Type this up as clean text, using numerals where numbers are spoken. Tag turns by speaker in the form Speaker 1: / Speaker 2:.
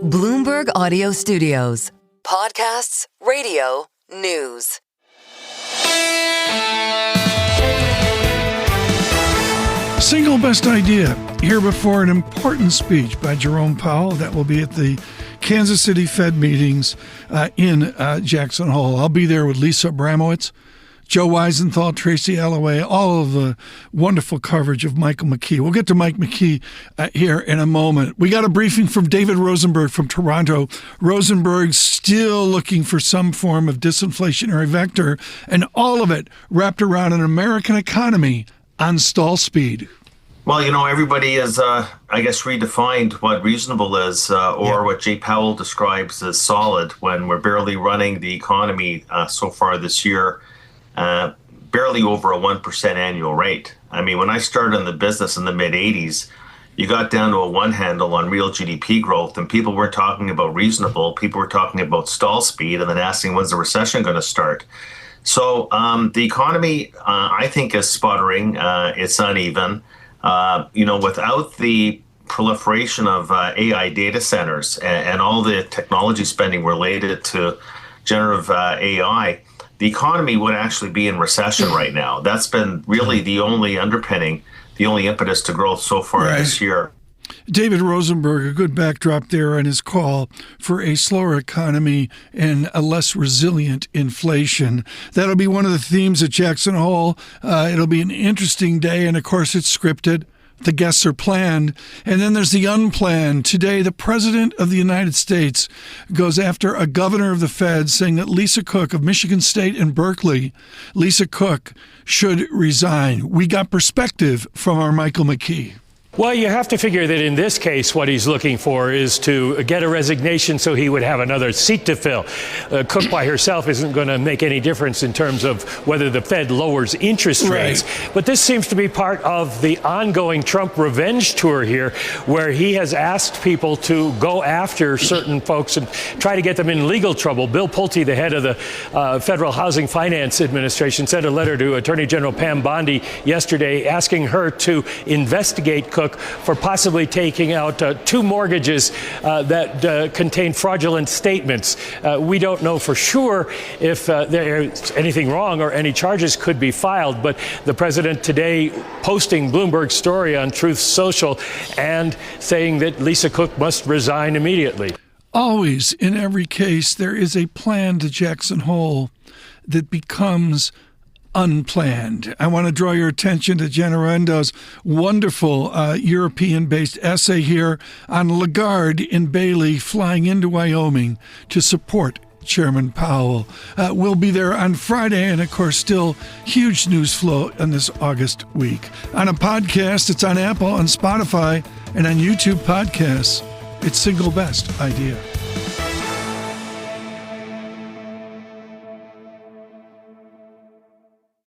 Speaker 1: Bloomberg Audio Studios. Podcasts, radio, news.
Speaker 2: Single best idea. Here before an important speech by Jerome Powell that will be at the Kansas City Fed meetings in Jackson Hole. I'll be there with Lisa Abramowitz, Joe Weisenthal, Tracy Alloway, all of the wonderful coverage of Michael McKee. We'll get to Mike McKee here in a moment. We got a briefing from David Rosenberg from Toronto. Rosenberg still looking for some form of disinflationary vector, and all of it wrapped around an American economy on stall speed.
Speaker 3: Well, everybody has, redefined what reasonable is, what Jay Powell describes as solid when we're barely running the economy so far this year, barely over a 1% annual rate. I mean, when I started in the business in the mid-'80s, you got down to a one handle on real GDP growth, and people weren't talking about reasonable. People were talking about stall speed and then asking, when's the recession going to start? So the economy, I think, is sputtering. It's uneven. Without the proliferation of AI data centers and all the technology spending related to generative AI, the economy would actually be in recession right now. That's been really the only underpinning, the only impetus to growth so far this year.
Speaker 2: David Rosenberg, a good backdrop there on his call for a slower economy and a less resilient inflation. That'll be one of the themes at Jackson Hole. It'll be an interesting day, and of course it's scripted. The guests are planned. And then there's the unplanned. Today, the President of the United States goes after a governor of the Fed saying that Lisa Cook of Michigan State and Berkeley, Lisa Cook, should resign. We got perspective from our Michael McKee.
Speaker 4: Well, you have to figure that in this case, what he's looking for is to get a resignation so he would have another seat to fill. Cook by herself isn't going to make any difference in terms of whether the Fed lowers interest rates. But this seems to be part of the ongoing Trump revenge tour here, where he has asked people to go after certain folks and try to get them in legal trouble. Bill Pulte, the head of the Federal Housing Finance Administration, sent a letter to Attorney General Pam Bondi yesterday asking her to investigate Cook for possibly taking out two mortgages that contain fraudulent statements. We don't know for sure if there's anything wrong or any charges could be filed, but the president today posting Bloomberg's story on Truth Social and saying that Lisa Cook must resign immediately.
Speaker 2: Always, in every case, there is a plan to Jackson Hole that becomes unplanned. I want to draw your attention to Jen Arendo's wonderful European-based essay here on Lagarde in Bailey flying into Wyoming to support Chairman Powell. We'll be there on Friday, and of course, still huge news flow in this August week. On a podcast, it's on Apple, on Spotify, and on YouTube podcasts. It's Single Best Idea.